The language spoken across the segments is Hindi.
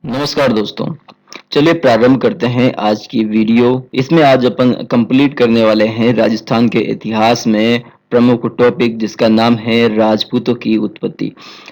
नमस्कार दोस्तों। चलिए प्रारंभ करते हैं आज की वीडियो। इसमें आज अपन कंप्लीट करने वाले हैं राजस्थान के इतिहास में प्रमुख टॉपिक जिसका नाम है राजपूतों की उत्पत्ति।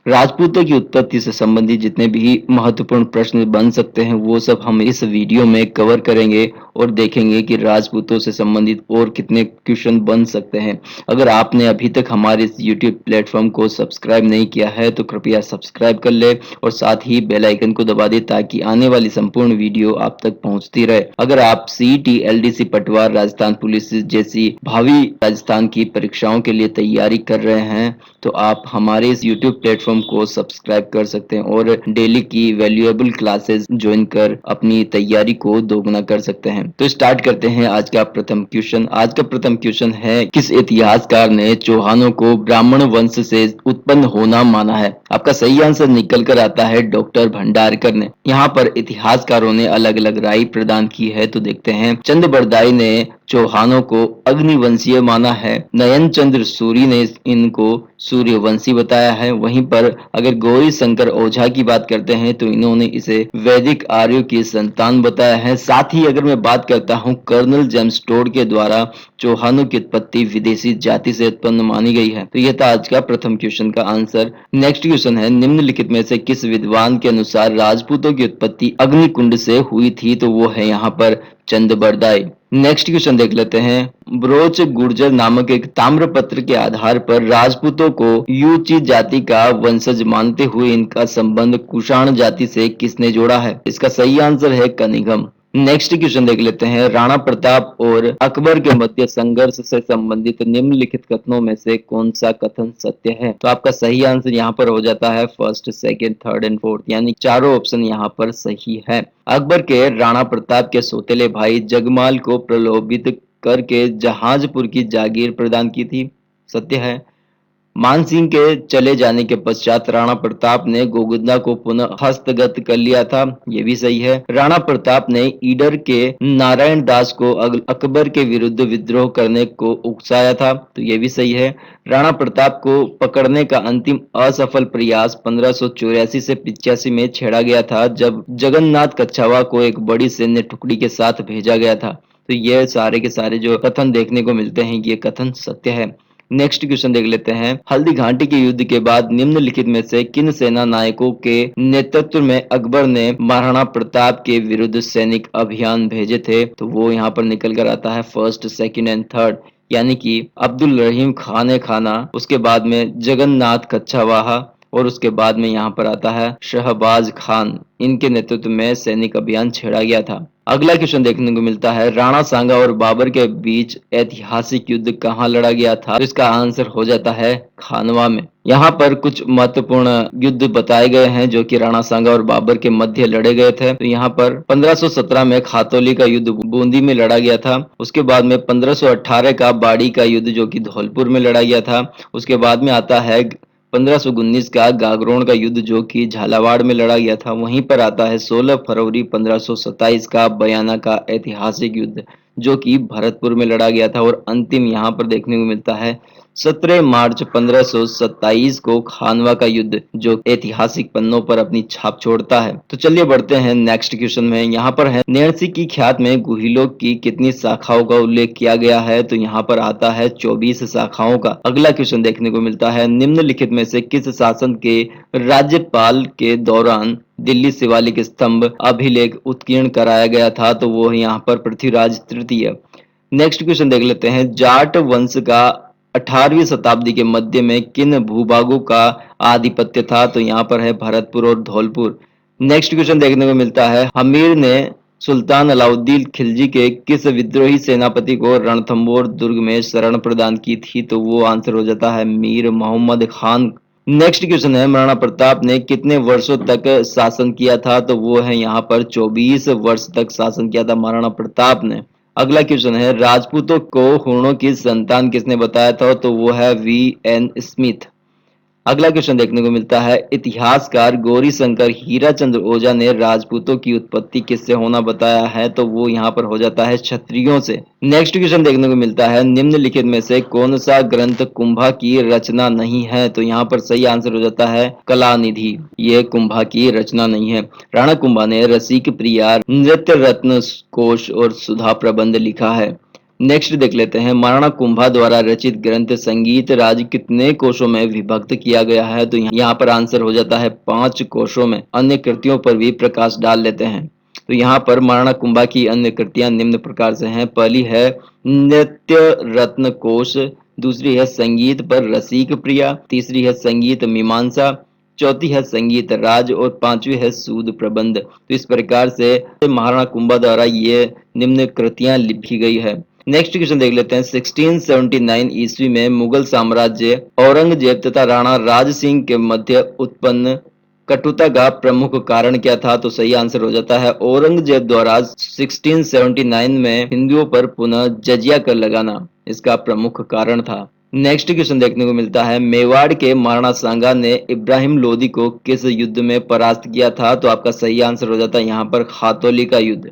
राजपूतों की उत्पत्ति से संबंधित जितने भी महत्वपूर्ण प्रश्न बन सकते हैं वो सब हम इस वीडियो में कवर करेंगे और देखेंगे कि राजपूतों से संबंधित और कितने क्वेश्चन बन सकते हैं। अगर आपने अभी तक हमारे इस यूट्यूब प्लेटफॉर्म को सब्सक्राइब नहीं किया है तो कृपया सब्सक्राइब कर ले और साथ ही बेल आइकन को दबा दे ताकि आने वाली संपूर्ण वीडियो आप तक पहुंचती रहे। अगर आप सीईटी, एलडीसी, पटवार, राजस्थान पुलिस जैसी भावी राजस्थान की परीक्षाओं के लिए तैयारी कर रहे हैं तो आप हमारे इस यूट्यूब प्लेटफॉर्म को सब्सक्राइब कर सकते हैं और डेली की वैल्यूएबल क्लासेस ज्वाइन कर अपनी तैयारी को दोगुना कर सकते हैं। तो स्टार्ट करते हैं आज का प्रथम क्वेश्चन। आज का प्रथम क्वेश्चन है, किस इतिहासकार ने चौहानों को ब्राह्मण वंश से उत्पन्न होना माना है? आपका सही आंसर निकल कर आता है डॉक्टर भंडारकर ने। यहाँ पर इतिहासकारों ने अलग अलग राय प्रदान की है तो देखते हैं। चंद बरदाई ने चौहानों को अग्निवंशीय माना है। नयन चंद्र सूरी ने इनको सूर्यवंशी बताया है। वहीं पर अगर गौरी शंकर ओझा की बात करते हैं तो इन्होंने इसे वैदिक आर्यों की संतान बताया है। साथ ही अगर मैं बात करता हूँ कर्नल जेम्स टोड के द्वारा चौहानों की उत्पत्ति विदेशी जाति से उत्पन्न मानी गई है। तो यह था आज का प्रथम क्वेश्चन का आंसर। नेक्स्ट क्वेश्चन है, निम्नलिखित में से किस विद्वान के अनुसार राजपूतों की उत्पत्ति अग्निकुंड से हुई थी? तो वो है यहाँ पर चंद बरदाई। नेक्स्ट क्वेश्चन देख लेते हैं। ब्रोच गुर्जर नामक एक ताम्रपत्र के आधार पर राजपूतों को यूची जाति का वंशज मानते हुए इनका संबंध कुषाण जाति से किसने जोड़ा है? इसका सही आंसर है कनिगम। नेक्स्ट क्वेश्चन देख लेते हैं। राणा प्रताप और अकबर के मध्य संघर्ष से संबंधित निम्नलिखित कथनों में से कौन सा कथन सत्य है? तो आपका सही आंसर यहाँ पर हो जाता है first, second, third and fourth, यानी चारों ऑप्शन यहाँ पर सही है। अकबर के राणा प्रताप के सौतेले भाई जगमाल को प्रलोभित करके जहाजपुर की जागीर प्रदान की थी, सत्य है। मानसिंह के चले जाने के पश्चात राणा प्रताप ने गोगुदा को पुनः हस्तगत कर लिया था, ये भी सही है। राणा प्रताप ने ईडर के नारायण दास को अकबर के विरुद्ध विद्रोह करने को उकसाया था, तो ये भी सही है। राणा प्रताप को पकड़ने का अंतिम असफल प्रयास 1584 से 85 में छेड़ा गया था जब जगन्नाथ कच्छावा को एक बड़ी सैन्य टुकड़ी के साथ भेजा गया था। तो ये सारे के सारे जो कथन देखने को मिलते हैं ये कथन सत्य है। नेक्स्ट क्वेश्चन देख लेते हैं। हल्दी घाटी के युद्ध के बाद निम्नलिखित में से किन सेना नायकों के नेतृत्व में अकबर ने महाराणा प्रताप के विरुद्ध सैनिक अभियान भेजे थे? तो वो यहाँ पर निकल कर आता है फर्स्ट, सेकंड एंड थर्ड, यानी कि अब्दुल रहीम खान खाना, उसके बाद में जगन्नाथ कच्छावाहा और उसके बाद में यहाँ पर आता है शहबाज खान। इनके नेतृत्व में सैनिक अभियान छेड़ा गया था। अगला क्वेश्चन देखने को मिलता है, राणा सांगा और बाबर के बीच ऐतिहासिक युद्ध कहाँ लड़ा गया था? तो इसका आंसर हो जाता है खानवा में। यहाँ पर कुछ महत्वपूर्ण युद्ध बताए गए हैं जो कि राणा सांगा और बाबर के मध्य लड़े गए थे। तो यहाँ पर 1517 में खातौली का युद्ध बूंदी में लड़ा गया था। उसके बाद में 1518 का बाड़ी का युद्ध जो कि धौलपुर में लड़ा गया था। उसके बाद में आता है 1519 का गागरोन का युद्ध जो कि झालावाड़ में लड़ा गया था। वहीं पर आता है 16 फरवरी 1527 का बयाना का ऐतिहासिक युद्ध जो कि भरतपुर में लड़ा गया था। और अंतिम यहाँ पर देखने को मिलता है 17 मार्च 1527 को खानवा का युद्ध जो ऐतिहासिक पन्नों पर अपनी छाप छोड़ता है। तो चलिए बढ़ते हैं नेक्स्ट क्वेश्चन में। यहाँ पर है, नैणसी की ख्यात में गुहिलों की कितनी शाखाओं का उल्लेख किया गया है? तो यहाँ पर आता है 24 शाखाओं का। अगला क्वेश्चन देखने को मिलता है, निम्नलिखित में से किस शासन के राज्यपाल के दौरान दिल्ली शिवालिक स्तंभ अभिलेख उत्कीर्ण कराया गया था? तो वो यहाँ पर पृथ्वीराज तृतीय। नेक्स्ट क्वेश्चन देख लेते हैं, जाट वंश का 18वीं शताब्दी के मध्य में किन भूभागों का आधिपत्य था? तो यहाँ पर है भरतपुर और धौलपुर। नेक्स्ट क्वेश्चन देखने को मिलता है, हमीर ने सुल्तान अलाउद्दीन खिलजी के किस विद्रोही सेनापति को रणथंबोर दुर्ग में शरण प्रदान की थी? तो वो आंसर हो जाता है मीर मोहम्मद खान। नेक्स्ट क्वेश्चन है, महाराणा प्रताप ने कितने वर्षों तक शासन किया था? तो वो है यहाँ पर 24 वर्ष तक शासन किया था महाराणा प्रताप ने। अगला क्वेश्चन है, राजपूतों को हूणों की संतान किसने बताया था? तो वो है वी एन स्मिथ। अगला क्वेश्चन देखने को मिलता है, इतिहासकार गौरी शंकर हीराचंद्र ओझा ने राजपूतों की उत्पत्ति किससे होना बताया है, तो वो यहाँ पर हो जाता है क्षत्रियों से। नेक्स्ट क्वेश्चन देखने को मिलता है, निम्नलिखित में से कौन सा ग्रंथ कुंभा की रचना नहीं है, तो यहाँ पर सही आंसर हो जाता है कलानिधि। ये कुंभा की रचना नहीं है। राणा कुंभा ने रसिक प्रिया, नृत्य रत्न कोश और सुधा प्रबंध लिखा है। नेक्स्ट देख लेते हैं, महाराणा कुंभा द्वारा रचित ग्रंथ संगीत राज कितने कोशों में विभक्त किया गया है, तो यहाँ पर आंसर हो जाता है 5 कोशों में। अन्य कृतियों पर भी प्रकाश डाल लेते हैं। तो यहाँ पर महाराणा कुंभा की अन्य कृतियां निम्न प्रकार से हैं। पहली है नृत्य रत्न कोश, दूसरी है संगीत पर रसिक प्रिया, तीसरी है संगीत मीमांसा, चौथी है संगीत राज और पांचवी है सूद प्रबंध। तो इस प्रकार से महाराणा कुंभा द्वारा ये निम्न कृतियां लिखी गई है। नेक्स्ट क्वेश्चन देख लेते हैं, 1679 ईस्वी में मुगल साम्राज्य औरंगजेब तथा राणा राज सिंह के मध्य उत्पन्न कटुता का प्रमुख कारण क्या था, तो सही आंसर हो जाता है औरंगजेब द्वारा 1679 में हिंदुओं पर पुनः जजिया कर लगाना इसका प्रमुख कारण था। नेक्स्ट क्वेश्चन देखने को मिलता है, मेवाड़ के महाराणा सांगा ने इब्राहिम लोदी को किस युद्ध में परास्त किया था, तो आपका सही आंसर हो जाता है यहाँ पर खातौली का युद्ध।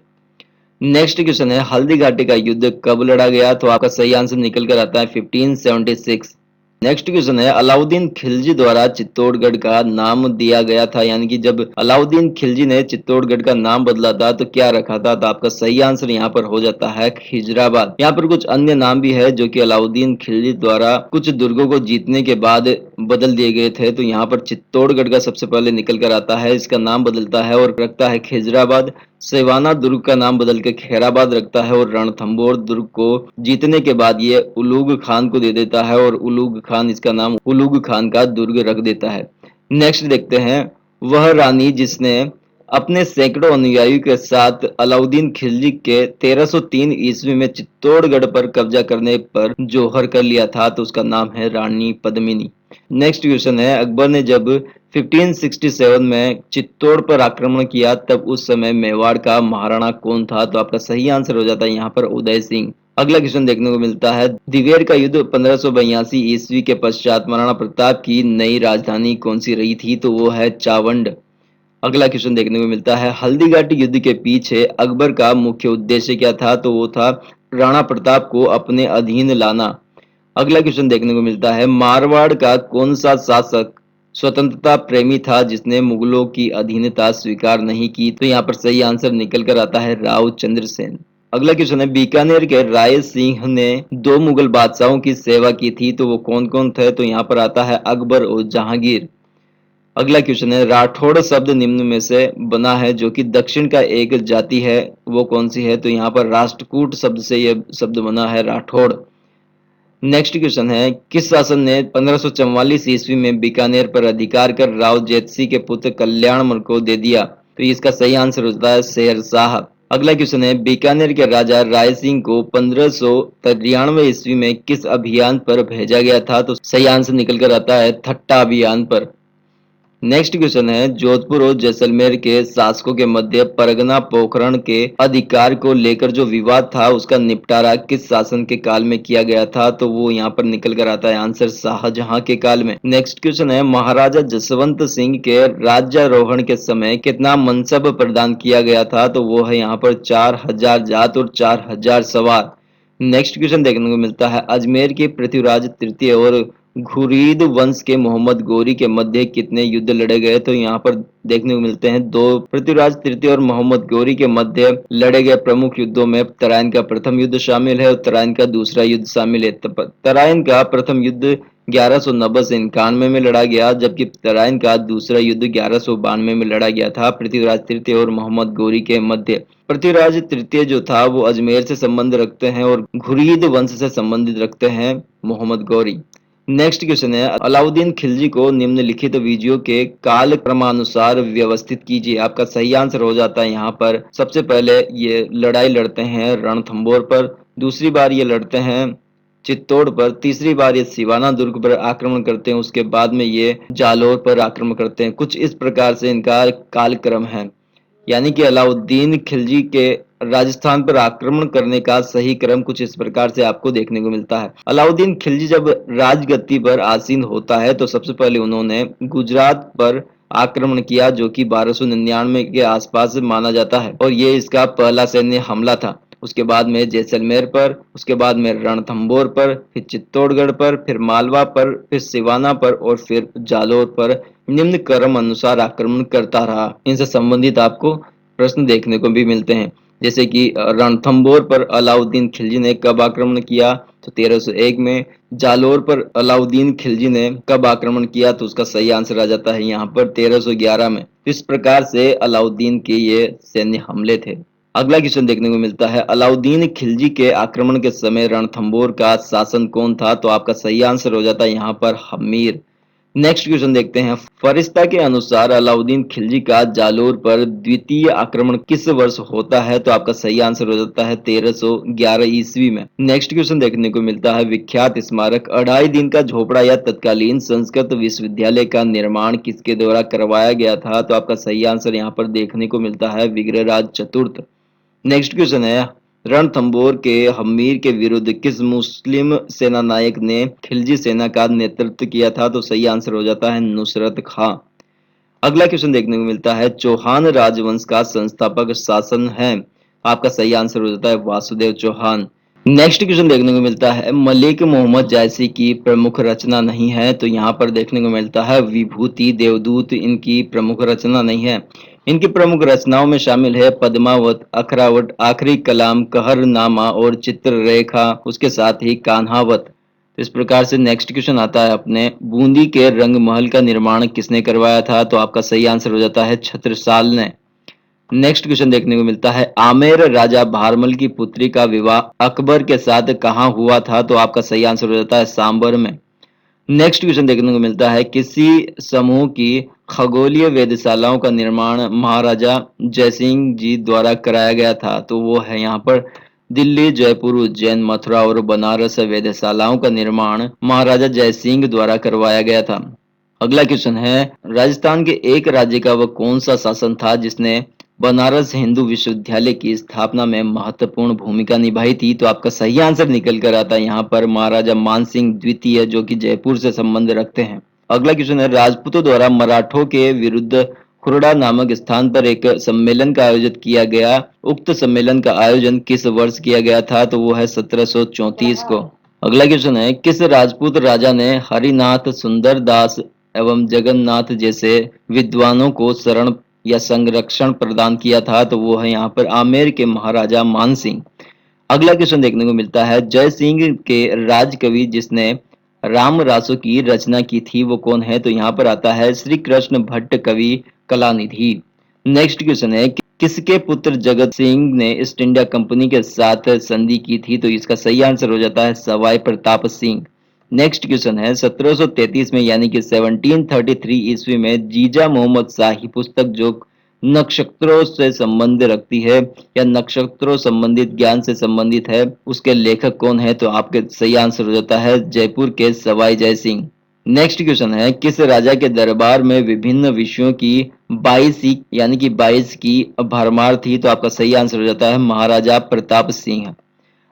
नेक्स्ट क्वेश्चन है, हल्दी घाटी का युद्ध कब लड़ा गया, तो आपका सही आंसर निकल कर आता है 1576। नेक्स्ट क्वेश्चन है, अलाउद्दीन खिलजी द्वारा चित्तौड़गढ़ का नाम दिया गया था, यानी कि जब अलाउद्दीन खिलजी ने चित्तौड़गढ़ का नाम बदला था तो क्या रखा था, तो आपका सही आंसर यहाँ पर हो जाता है खिजराबाद। यहाँ पर कुछ अन्य नाम भी है जो कि अलाउद्दीन खिलजी द्वारा कुछ दुर्गों को जीतने के बाद बदल दिए गए थे। तो यहाँ पर चित्तौड़गढ़ का सबसे पहले निकल कर आता है, इसका नाम बदलता है और रखता है खिजराबाद। सेवाना दुर्ग का नाम बदल के खैराबाद रखता है और रणथंभौर दुर्ग को जीतने के बाद ये उलूग खान को दे देता है और उलूग खान इसका नाम उलूग खान का दुर्ग रख देता है। नेक्स्ट देखते हैं, वह रानी जिसने अपने सैकड़ों अनुयायियों के साथ अलाउद्दीन खिलजी के 1303 ईस्वी में चित्तौड़गढ़ पर कब्जा करने पर जोहर कर लिया था, तो उसका नाम है रानी पद्मिनी। नेक्स्ट क्वेश्चन है, अकबर ने जब 1567 में चित्तौड़ पर आक्रमण किया तब उस समय मेवाड़ का महाराणा कौन था, तो आपका सही आंसर हो जाता है यहाँ पर उदय सिंह। अगला क्वेश्चन देखने को मिलता है, दिवेर का युद्ध 1582 ईस्वी के पश्चात महाराणा प्रताप की नई राजधानी कौन सी रही थी, तो वो है चावंड। अगला क्वेश्चन देखने को मिलता है, हल्दी घाटी युद्ध के पीछे अकबर का मुख्य उद्देश्य क्या था, तो वो था राणा प्रताप को अपने अधीन लाना। अगला क्वेश्चन देखने को मिलता है, मारवाड़ का कौन सा शासक स्वतंत्रता प्रेमी था जिसने मुगलों की अधीनता स्वीकार नहीं की, तो यहाँ पर सही आंसर निकल कर आता है राव चंद्रसेन। अगला क्वेश्चन है, बीकानेर के राय सिंह ने 2 मुगल बादशाहों की सेवा की थी, तो वो कौन कौन थे, तो यहाँ पर आता है अकबर और जहांगीर। अगला क्वेश्चन है, राठौड़ शब्द निम्न में से बना है जो कि दक्षिण का एक जाति है, वो कौन सी है, तो यहाँ पर राष्ट्रकूट शब्द से यह शब्द बना है राठौड़। नेक्स्ट क्वेश्चन है, किस शासन ने 1544 ईस्वी में बीकानेर पर अधिकार कर राव जेतसी के पुत्र कल्याणमल को दे दिया, तो इसका सही आंसर होता है शेरशाह। अगला क्वेश्चन है, बीकानेर के राजा राय सिंह को 1593 ईस्वी में किस अभियान पर भेजा गया था, तो सही आंसर निकल कर आता है थट्टा अभियान पर। नेक्स्ट क्वेश्चन है, जोधपुर और जैसलमेर के शासकों के मध्य परगना पोखरण के अधिकार को लेकर जो विवाद था उसका निपटारा किस शासन के काल में किया गया था, तो वो यहाँ पर निकल कर आता है आंसर शाहजहां के काल में। नेक्स्ट क्वेश्चन है, महाराजा जसवंत सिंह के राज्यारोहण के समय कितना मनसब प्रदान किया गया था, तो वो है यहाँ पर 4000 जात और 4000 सवार। नेक्स्ट क्वेश्चन देखने को मिलता है, अजमेर के पृथ्वीराज तृतीय और घुरीद वंश के मोहम्मद गौरी के मध्य कितने युद्ध लड़े गए, तो यहाँ पर देखने को मिलते हैं 2। पृथ्वीराज तृतीय और मोहम्मद गौरी के मध्य लड़े गए प्रमुख युद्धों में तराइन का प्रथम युद्ध शामिल है और तराइन का दूसरा युद्ध शामिल है। तराइन का प्रथम युद्ध 1190 से 91 में लड़ा गया, जबकि तराइन का दूसरा युद्ध 1192 में लड़ा गया था पृथ्वीराज तृतीय और मोहम्मद गौरी के मध्य। पृथ्वीराज तृतीय जो था वो अजमेर से संबंध रखते हैं और घुरीद वंश से संबंधित रखते हैं मोहम्मद गौरी। नेक्स्ट क्वेश्चन है, अलाउद्दीन खिलजी को निम्नलिखित विजयों के काल क्रमानुसार व्यवस्थित कीजिए। आपका सही आंसर हो जाता है यहाँ पर सबसे पहले ये लड़ाई लड़ते हैं रणथंभौर पर, दूसरी बार ये लड़ते हैं चित्तौड़ पर, तीसरी बार ये सिवाना दुर्ग पर आक्रमण करते हैं, उसके बाद में ये जालौर पर आक्रमण करते हैं। कुछ इस प्रकार से इनका कालक्रम है, यानी कि अलाउद्दीन खिलजी के राजस्थान पर आक्रमण करने का सही क्रम कुछ इस प्रकार से आपको देखने को मिलता है। अलाउद्दीन खिलजी जब राजगद्दी पर आसीन होता है तो सबसे पहले उन्होंने गुजरात पर आक्रमण किया, जो कि 1299 के आसपास माना जाता है, और ये इसका पहला सैन्य हमला था। उसके बाद में जैसलमेर पर, उसके बाद में रणथंभौर पर, फिर चित्तौड़गढ़ पर, फिर मालवा पर, फिर सिवाना पर और फिर जालौर पर निम्न क्रम अनुसार आक्रमण करता रहा। इनसे संबंधित आपको प्रश्न देखने को भी मिलते हैं, जैसे कि रणथंभौर पर अलाउद्दीन खिलजी ने कब आक्रमण किया, तो 1301 में। जालौर पर अलाउद्दीन खिलजी ने कब आक्रमण किया, तो उसका सही आंसर आ जाता है यहाँ पर 1311 में। इस प्रकार से अलाउद्दीन के ये सैन्य हमले थे। अगला क्वेश्चन देखने को मिलता है, अलाउद्दीन खिलजी के आक्रमण के समय रणथंभौर का शासन कौन था, तो आपका सही आंसर हो जाता है यहाँ पर हमीर। नेक्स्ट क्वेश्चन देखते हैं, फरिश्ता के अनुसार अलाउद्दीन खिलजी का जालोर पर द्वितीय आक्रमण किस वर्ष होता है, तो आपका सही आंसर हो जाता है 1311 ईस्वी में। नेक्स्ट क्वेश्चन देखने को मिलता है, विख्यात स्मारक 2.5 दिन का झोपड़ा या तत्कालीन संस्कृत विश्वविद्यालय का निर्माण किसके द्वारा करवाया गया था, तो आपका सही आंसर यहाँ पर देखने को मिलता है विग्रहराज चतुर्थ। नेक्स्ट क्वेश्चन है, रणथंभौर के हम्मीर के विरुद्ध किस मुस्लिम सेना नायक ने खिलजी सेना का नेतृत्व किया था, तो सही आंसर हो जाता है नुसरत खां। अगला क्वेश्चन देखने को मिलता है, चौहान राजवंश का संस्थापक शासन है, आपका सही आंसर हो जाता है वासुदेव चौहान। नेक्स्ट क्वेश्चन देखने को मिलता है, मलिक मोहम्मद जायसी की प्रमुख रचना नहीं है, तो यहाँ पर देखने को मिलता है विभूति देवदूत इनकी प्रमुख रचना नहीं है। इनकी प्रमुख रचनाओं में शामिल है पद्मावत, अखरावट, आखिरी कलाम, कहरनामा और चित्ररेखा, उसके साथ ही कान्हावत। तो इस प्रकार से नेक्स्ट क्वेश्चन आता है अपने, बूंदी के रंग महल का निर्माण किसने करवाया था, तो आपका सही आंसर हो जाता है छत्रसाल ने। नेक्स्ट क्वेश्चन देखने को मिलता है, आमेर राजा भारमल की पुत्री का विवाह अकबर के साथ कहाँ हुआ था, तो आपका सही आंसर हो जाता है सांबर में। नेक्स्ट क्वेश्चन देखने को मिलता है, किसी समूह की खगोलीय वेधशालाओं का निर्माण महाराजा जयसिंह जी द्वारा कराया गया था, तो वो है यहाँ पर दिल्ली, जयपुर, उज्जैन, मथुरा और बनारस वेधशालाओं का निर्माण महाराजा जयसिंह द्वारा करवाया गया था। अगला क्वेश्चन है, राजस्थान के एक राज्य का वह कौन सा शासन था जिसने बनारस हिंदू विश्वविद्यालय की स्थापना में महत्वपूर्ण भूमिका निभाई थी, तो आपका सही आंसर निकल कर आता है यहाँ पर महाराजा मानसिंह द्वितीय, जो कि जयपुर से संबंध रखते हैं। अगला क्वेश्चन है, राजपूतों द्वारा मराठों के विरुद्ध खुरड़ा नामक स्थान पर एक सम्मेलन का आयोजित किया गया, उक्त सम्मेलन का आयोजन किस वर्ष किया गया था, तो वो है 1734 को। अगला क्वेश्चन है, किस राजपूत राजा ने हरिनाथ, सुंदर दास एवं जगन्नाथ जैसे विद्वानों को शरण या संरक्षण प्रदान किया था, तो वो है यहाँ पर आमेर के महाराजा मानसिंह। अगला क्वेश्चन देखने को मिलता है, जय सिंह के राजकवि जिसने राम रासो की रचना की थी वो कौन है, तो यहाँ पर आता है श्री कृष्ण भट्ट कवि कलानिधि। नेक्स्ट क्वेश्चन है, किसके पुत्र जगत सिंह ने ईस्ट इंडिया कंपनी के साथ संधि की थी, तो इसका सही आंसर हो जाता है सवाई प्रताप सिंह। नेक्स्ट क्वेश्चन है, 1733 में यानी कि 1733 ईस्वी में जीजा मोहम्मद शाह की पुस्तक जो नक्षत्रों से संबंध रखती है या नक्षत्रों संबंधित ज्ञान से संबंधित है, उसके लेखक कौन है, तो आपके सही आंसर हो जाता है जयपुर के सवाई जय सिंह। नेक्स्ट क्वेश्चन है, किस राजा के दरबार में विभिन्न विषयों की 22 यानी कि 22 की भरमार थी, तो आपका सही आंसर हो जाता है महाराजा प्रताप सिंह।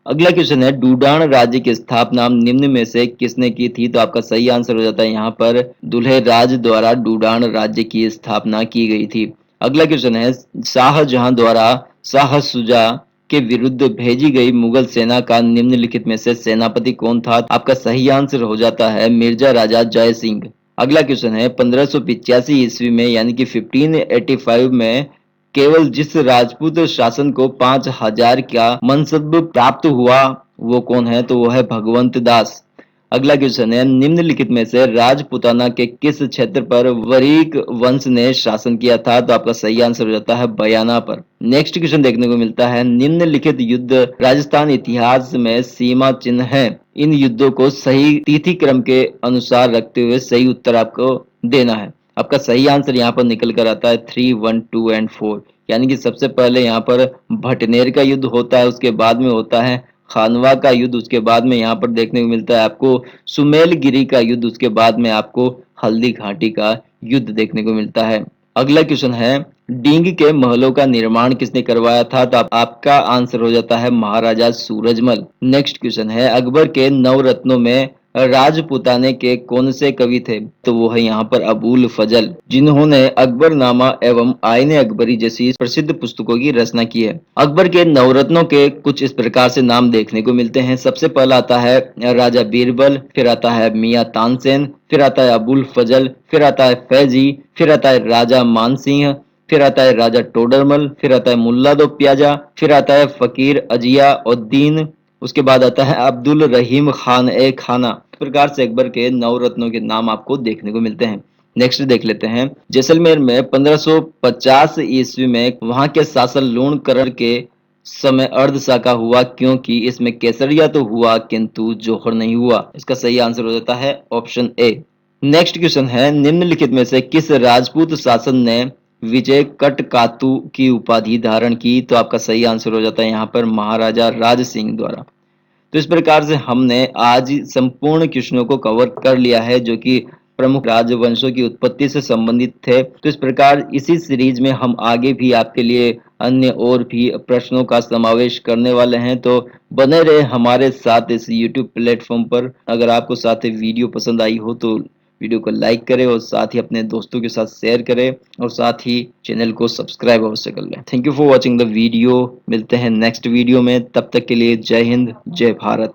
अगला क्वेश्चन है, डूडान राज्य की स्थापना निम्न में से किसने की थी, तो आपका सही आंसर हो जाता है यहाँ पर दुल्हे राज द्वारा डूडान राज्य की स्थापना की गई थी। अगला क्वेश्चन है, शाहजहां द्वारा शाह सुजा के विरुद्ध भेजी गई मुगल सेना का निम्नलिखित में से सेनापति कौन था, आपका सही आंसर हो जाता है मिर्जा राजा जय सिंह। अगला क्वेश्चन है, 1585 ईस्वी में यानी कि 1585 में केवल जिस राजपूत शासन को 5000 का मनसब प्राप्त हुआ वो कौन है, तो वो है भगवंत दास। अगला क्वेश्चन है, निम्नलिखित में से राजपूताना के किस क्षेत्र पर वरिक वंश ने शासन किया था, तो आपका सही आंसर हो जाता है बयाना पर। नेक्स्ट क्वेश्चन देखने को मिलता है, निम्नलिखित युद्ध राजस्थान इतिहास में सीमा चिन्ह है, इन युद्धों को सही तिथि क्रम के अनुसार रखते हुए सही उत्तर आपको देना है। आपका सही आंसर यहाँ पर निकल कर आता है 3, 1, 2 एंड 4, यानी कि सबसे पहले यहाँ पर भटनेर का युद्ध होता है, उसके बाद में होता है खानवा का युद्ध, उसके बाद में यहाँ पर देखने को मिलता है आपको सुमेलगिरी का युद्ध, उसके बाद में आपको हल्दी घाटी का युद्ध देखने को मिलता है। अगला क्वेश्चन है, डींग के महलों का निर्माण किसने करवाया था? तो आपका आंसर हो जाता है महाराजा सूरजमल। नेक्स्ट क्वेश्चन है, अकबर के नवरत्नों में राजपुताने के कौन से कवि थे? तो वो है यहाँ पर अबुल फजल, जिन्होंने अकबरनामा एवं आईने अकबरी जैसी प्रसिद्ध पुस्तकों की रचना की है। अकबर के नवरत्नों के कुछ इस प्रकार से नाम देखने को मिलते हैं। सबसे पहला आता है राजा बीरबल, फिर आता है मियां तानसेन, फिर आता है अबुल फजल, फिर आता है फैजी, फिर आता है राजा मानसिंह, फिर आता है राजा टोडरमल, फिर आता है मुल्ला दो प्याजा, फिर आता है फकीर अजिया उद्दीन, उसके बाद आता है अब्दुल रहीम खान ए खाना। इस प्रकार से अकबर के नवरत्नों के नाम आपको देखने को मिलते हैं। नेक्स्ट देख लेते हैं, जैसलमेर में 1550 ईस्वी में वहां के शासक लूणकरण के समय अर्धशाका हुआ, क्योंकि इसमें केसरिया तो हुआ किंतु जौहर नहीं हुआ। इसका सही आंसर हो जाता है ऑप्शन ए। नेक्स्ट क्वेश्चन है, निम्नलिखित में से किस राजपूत शासक ने विजय कटकातु की उपाधि धारण की? तो आपका सही आंसर हो जाता है यहाँ पर महाराजा राज सिंह द्वारा। तो इस प्रकार से हमने आज संपूर्ण क्वेश्चनों को कवर कर लिया है जो कि प्रमुख राजवंशों की उत्पत्ति से संबंधित थे। तो इस प्रकार इसी सीरीज में हम आगे भी आपके लिए अन्य और भी प्रश्नों का समावेश करने वाले हैं। तो बने रहे हमारे साथ इस YouTube प्लेटफॉर्म पर। अगर आपको साथ ही वीडियो पसंद आई हो तो वीडियो को लाइक करें और साथ ही अपने दोस्तों के साथ शेयर करें और साथ ही चैनल को सब्सक्राइब अवश्य कर लें। Thank you for watching the video. मिलते हैं नेक्स्ट वीडियो में, तब तक के लिए जय हिंद, जय भारत।